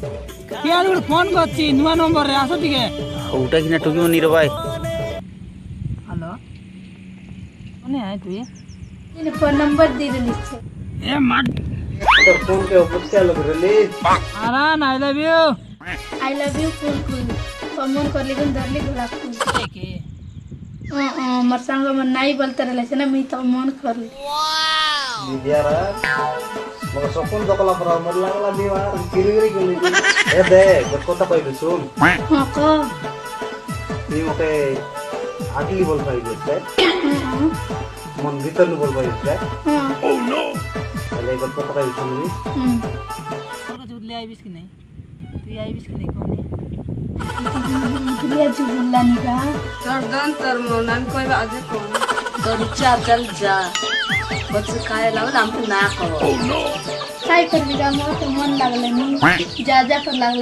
କିଏ ଗୋଟେ ଫୋନ୍ କରିଛି ନୂଆ ନମ୍ବରରେ ଆସ ଟିକେ। ওটা কিনা টুকিও নি রে ভাই। ହ୍ୟାଲୋ ମାନେ ଆଏ ତୁଇ फोन नंबर दे देली छे ଏ ମାଟ तो फोन के ऊपर से लग रही ଆରାନ I love you I love you फुल फुल कमन करली गुन धरली गुलाब फूल के मोर संग मन नाई बोलते रहले छे ना मी तो मन करली दियारा मग सपन दकला पर मर लागला दीवार किरगिरी गेली ए दे कोता कइलु सुन हां को ती मते आगली बोल पाइबे छे मन भीतर नु बोल पाइबे हां ओ नो अले कोता कइलु सुन ତୋର ଜୁଡଲେ ଆଇବିସ୍ କି ନାହିଁ ତୁଇ ଆଇବିସ୍ କି ନାହିଁ କୋନି दिया जुबुल्ला निका गर्दन तर मनान कोई बाजे को तो रिचा चल जा बच्चे काय लागल हमको ना कहो काय करबी गा मोर तो मन लागले नी जा जा कर लागले